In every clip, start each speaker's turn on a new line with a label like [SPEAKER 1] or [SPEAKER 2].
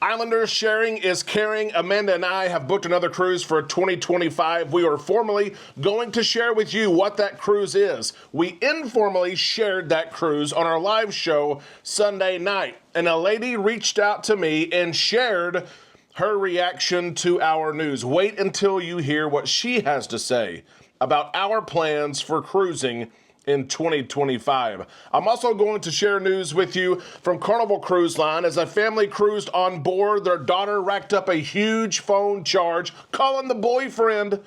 [SPEAKER 1] Islanders, sharing is caring. Amanda and I have booked another cruise for 2025. We are formally going to share with you what that cruise is. We informally shared that cruise on our live show Sunday night, and a lady reached out to me and shared her reaction to our news. Wait until you hear what she has to say about our plans for cruising in 2025. I'm also going to share news with you from Carnival Cruise Line. As a family cruised on board, their daughter racked up a huge phone charge, calling the boyfriend,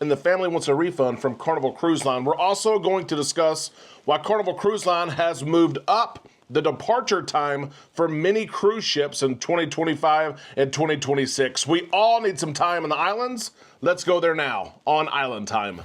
[SPEAKER 1] and the family wants a refund from Carnival Cruise Line. We're also going to discuss why Carnival Cruise Line has moved up the departure time for many cruise ships in 2025 and 2026. We all need some time in the islands. Let's go there now on Island Time.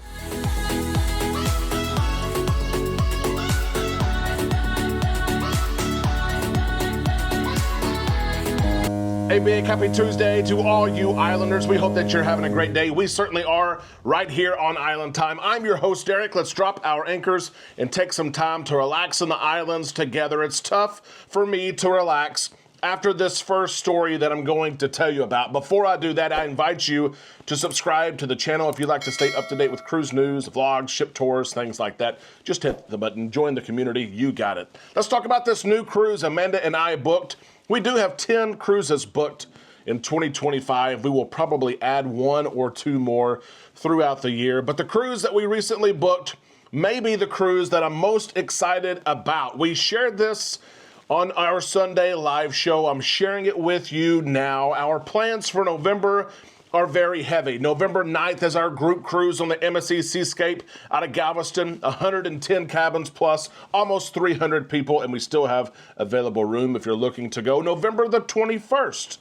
[SPEAKER 1] A big happy Tuesday to all you Islanders. We hope that you're having a great day. We certainly are right here on Island Time. I'm your host, Derek. Let's drop our anchors and take some time to relax in the islands together. It's tough for me to relax after this first story that I'm going to tell you about. Before I do that, I invite you to subscribe to the channel if you'd like to stay up to date with cruise news, vlogs, ship tours, things like that. Just hit the button, join the community, you got it. Let's talk about this new cruise Amanda and I booked. We do have 10 cruises booked in 2025. We will probably add one or two more throughout the year. But the cruise that we recently booked may be the cruise that I'm most excited about. We shared this on our Sunday live show. I'm sharing it with you now. Our plans for November are very heavy. November 9th is our group cruise on the MSC Seascape out of Galveston, 110 cabins plus, almost 300 people, and we still have available room if you're looking to go. November the 21st,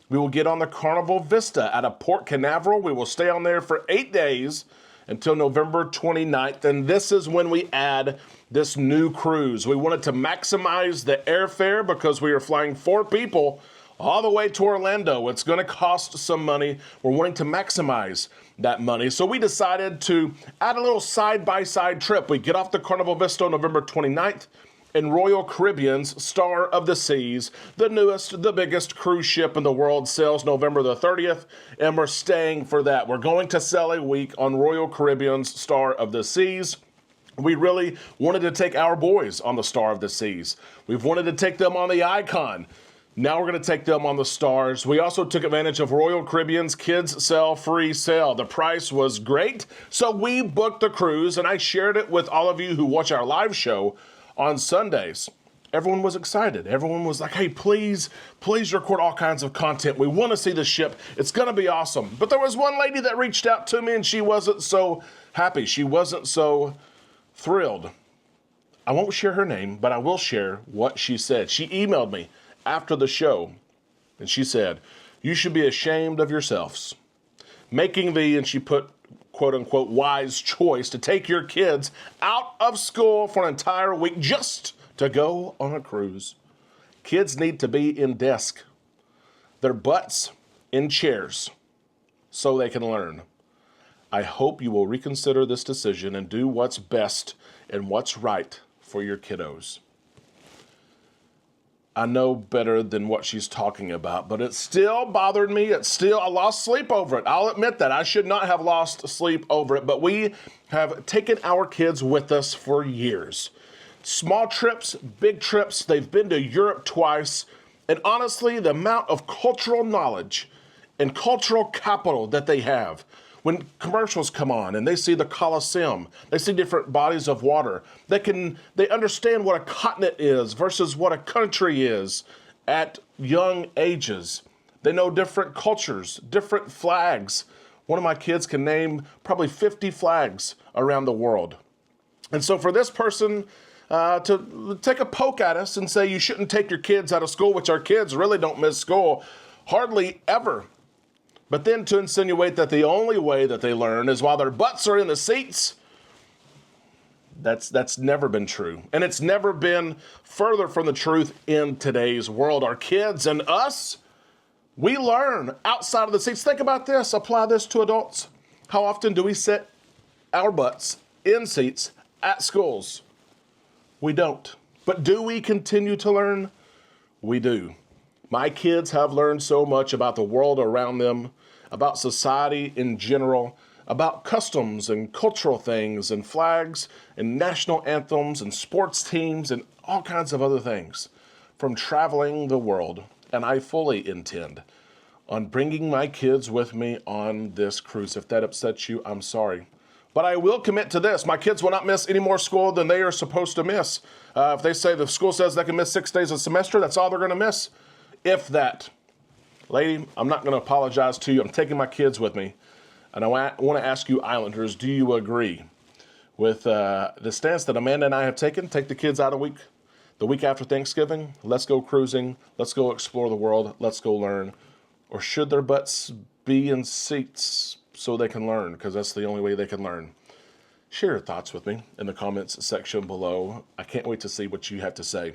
[SPEAKER 1] we will get on the Carnival Vista out of Port Canaveral. We will stay on there for 8 days until November 29th, and this is when we add this new cruise. We wanted to maximize the airfare because we are flying 4 people all the way to Orlando. It's going to cost some money. We're wanting to maximize that money. So we decided to add a little side-by-side trip. We get off the Carnival Vista on November 29th, and Royal Caribbean's Star of the Seas, the newest, the biggest cruise ship in the world, sails November the 30th, and we're staying for that. We're going to sail a week on Royal Caribbean's Star of the Seas. We really wanted to take our boys on the Star of the Seas. We've wanted to take them on the Icon. Now we're going to take them on the Stars. We also took advantage of Royal Caribbean's Kids Sell Free Sale. The price was great, so we booked the cruise, and I shared it with all of you who watch our live show on Sundays. Everyone was excited. Everyone was like, hey, please record all kinds of content. We want to see the ship. It's going to be awesome. But there was one lady that reached out to me, and she wasn't so happy. She wasn't so thrilled. I won't share her name, but I will share what she said. She emailed me after the show, and she said, you should be ashamed of yourselves making the, and she put, quote unquote, wise choice to take your kids out of school for an entire week just to go on a cruise. Kids need to be in desk, their butts in chairs, so they can learn. I hope you will reconsider this decision and do what's best and what's right for your kiddos. I know better than what she's talking about, but it still bothered me. I lost sleep over it. I'll admit that. I should not have lost sleep over it, but we have taken our kids with us for years. Small trips, big trips. They've been to Europe twice. And honestly, the amount of cultural knowledge and cultural capital that they have. When commercials come on and they see the Colosseum, they see different bodies of water, they understand what a continent is versus what a country is at young ages. They know different cultures, different flags. One of my kids can name probably 50 flags around the world. And so for this person to take a poke at us and say you shouldn't take your kids out of school, which our kids really don't miss school hardly ever. But then to insinuate that the only way that they learn is while their butts are in the seats, that's never been true. And it's never been further from the truth in today's world. Our kids and us, we learn outside of the seats. Think about this. Apply this to adults. How often do we sit our butts in seats at schools? We don't. But do we continue to learn? We do. My kids have learned so much about the world around them, about society in general, about customs and cultural things and flags and national anthems and sports teams and all kinds of other things from traveling the world. And I fully intend on bringing my kids with me on this cruise. If that upsets you, I'm sorry. But I will commit to this. My kids will not miss any more school than they are supposed to miss. If they say the school says they can miss 6 days a semester, that's all they're going to miss. If that. Lady, I'm not going to apologize to you. I'm taking my kids with me. And I want to ask you Islanders, do you agree with the stance that Amanda and I have taken? Take the kids out the week after Thanksgiving. Let's go cruising. Let's go explore the world. Let's go learn. Or should their butts be in seats so they can learn? Because that's the only way they can learn. Share your thoughts with me in the comments section below. I can't wait to see what you have to say.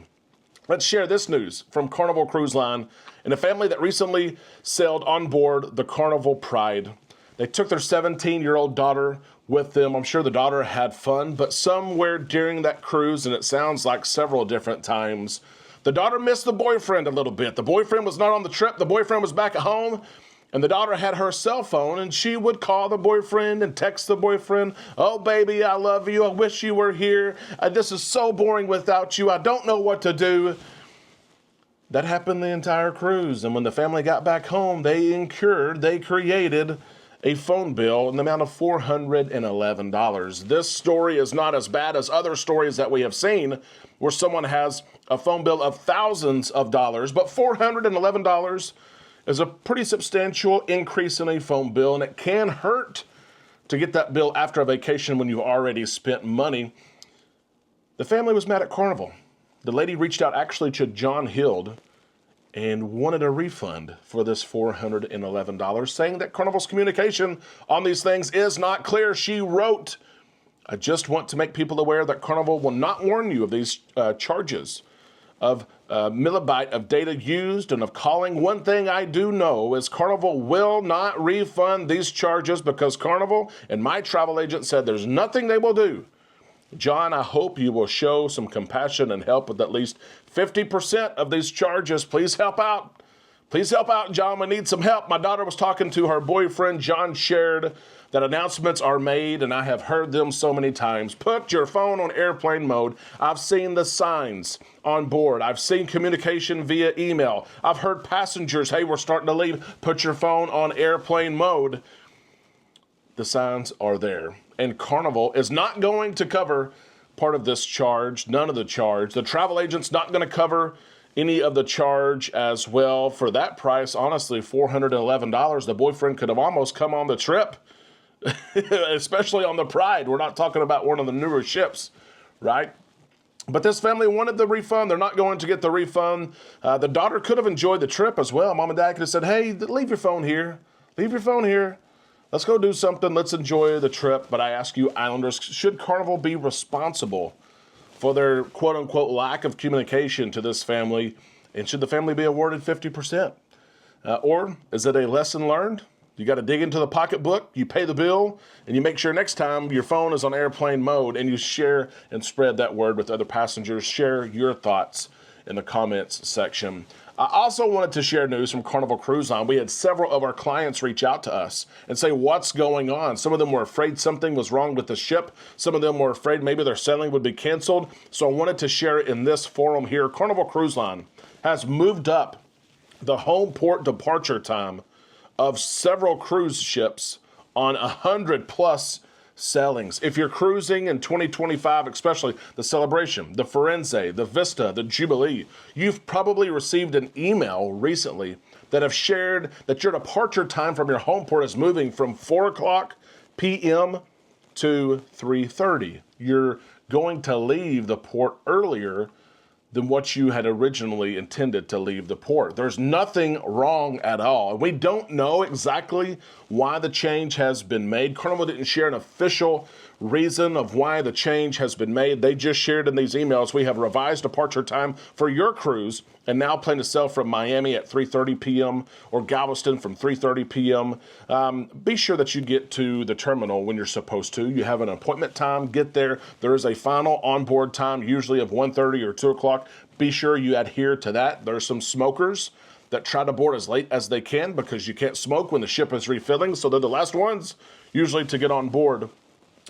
[SPEAKER 1] Let's share this news from Carnival Cruise Line and a family that recently sailed on board the Carnival Pride. They took their 17-year-old daughter with them. I'm sure the daughter had fun, but somewhere during that cruise, and it sounds like several different times, the daughter missed the boyfriend a little bit. The boyfriend was not on the trip. The boyfriend was back at home, and the daughter had her cell phone, and she would call the boyfriend and text the boyfriend, "Oh, baby, I love you. I wish you were here. This is so boring without you. I don't know what to do." That happened the entire cruise, and when the family got back home, they created a phone bill in the amount of $411. This story is not as bad as other stories that we have seen where someone has a phone bill of thousands of dollars, but $411 is a pretty substantial increase in a phone bill, and it can hurt to get that bill after a vacation when you've already spent money. The family was mad at Carnival. The lady reached out actually to John Hild and wanted a refund for this $411, saying that Carnival's communication on these things is not clear. She wrote, "I just want to make people aware that Carnival will not warn you of these charges of millibyte of data used and of calling. One thing I do know is Carnival will not refund these charges because Carnival and my travel agent said there's nothing they will do. John, I hope you will show some compassion and help with at least 50% of these charges. Please help out. Please help out, John. We need some help." My daughter was talking to her boyfriend. John shared that announcements are made, and I have heard them so many times. Put your phone on airplane mode. I've seen the signs on board. I've seen communication via email. I've heard passengers, "Hey, we're starting to leave. Put your phone on airplane mode." The signs are there. And Carnival is not going to cover part of this charge, none of the charge. The travel agent's not going to cover any of the charge as well. For that price, honestly, $411, the boyfriend could have almost come on the trip, especially on the Pride. We're not talking about one of the newer ships, right? But this family wanted the refund. They're not going to get the refund. The daughter could have enjoyed the trip as well. Mom and dad could have said, "Hey, leave your phone here. Leave your phone here. Let's go do something. Let's enjoy the trip." But I ask you, Islanders, should Carnival be responsible for their quote-unquote lack of communication to this family? And should the family be awarded 50%? Or is it a lesson learned? You got to dig into the pocketbook, you pay the bill, and you make sure next time your phone is on airplane mode, and you share and spread that word with other passengers. Share your thoughts in the comments section. I also wanted to share news from Carnival Cruise Line. We had several of our clients reach out to us and say, what's going on? Some of them were afraid something was wrong with the ship. Some of them were afraid maybe their sailing would be canceled. So I wanted to share it in this forum here. Carnival Cruise Line has moved up the home port departure time of several cruise ships on 100+ sailings. If you're cruising in 2025, especially the Celebration, the Firenze, the Vista, the Jubilee, you've probably received an email recently that have shared that your departure time from your home port is moving from 4:00 p.m. to 3:30. You're going to leave the port earlier than what you had originally intended to leave the port. There's nothing wrong at all. We don't know exactly why the change has been made. Carnival didn't share an official reason of why the change has been made. They just shared in these emails, we have revised departure time for your cruise and now plan to sail from Miami at 3:30 p.m. or Galveston from 3:30 p.m. Be sure that you get to the terminal when you're supposed to. You have an appointment time, get there. There is a final onboard time, usually of 1:30 or 2 o'clock. Be sure you adhere to that. There's some smokers that try to board as late as they can because you can't smoke when the ship is refilling, so they're the last ones usually to get on board.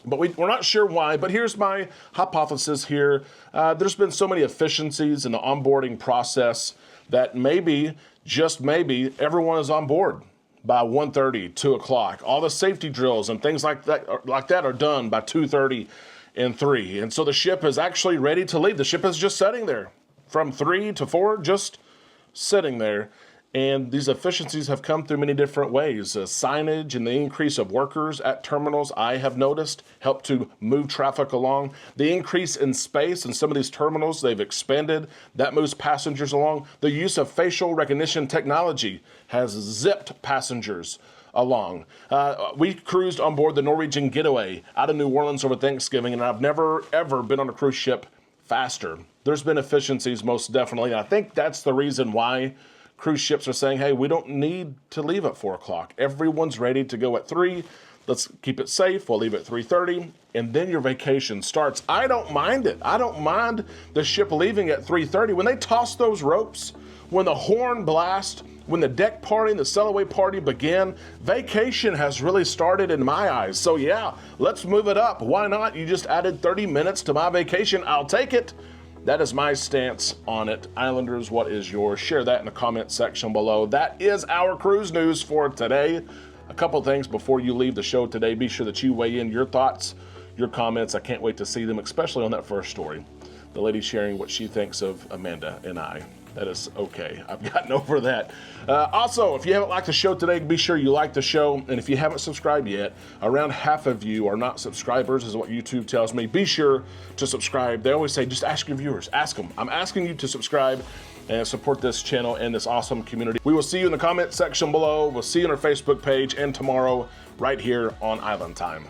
[SPEAKER 1] But we're not sure why, but here's my hypothesis here. There's been so many efficiencies in the onboarding process that maybe, just maybe, everyone is on board by 1:30, 2 o'clock. All the safety drills and things like that are done by 2:30 and 3. And so the ship is actually ready to leave. The ship is just sitting there from 3 to 4, just sitting there. And these efficiencies have come through many different ways. Signage and the increase of workers at terminals, I have noticed, help to move traffic along. The increase in space in some of these terminals, they've expanded. That moves passengers along. The use of facial recognition technology has zipped passengers along. We cruised on board the Norwegian Getaway out of New Orleans over Thanksgiving, and I've never, ever been on a cruise ship faster. There's been efficiencies, most definitely. And I think that's the reason why cruise ships are saying, hey, we don't need to leave at 4 o'clock. Everyone's ready to go at 3. Let's keep it safe. We'll leave at 3:30, and then your vacation starts. I don't mind it. I don't mind the ship leaving at 3:30. When they toss those ropes, when the horn blast, when the deck party and the sail-away party begin, vacation has really started in my eyes. So yeah, let's move it up. Why not? You just added 30 minutes to my vacation. I'll take it. That is my stance on it. Islanders, what is yours? Share that in the comment section below. That is our cruise news for today. A couple things before you leave the show today. Be sure that you weigh in your thoughts, your comments. I can't wait to see them, especially on that first story. The lady sharing what she thinks of Amanda and I. That is okay. I've gotten over that. Also, if you haven't liked the show today, be sure you like the show. And if you haven't subscribed yet, around half of you are not subscribers, is what YouTube tells me. Be sure to subscribe. They always say, just ask your viewers. Ask them. I'm asking you to subscribe and support this channel and this awesome community. We will see you in the comment section below. We'll see you on our Facebook page and tomorrow right here on Island Time.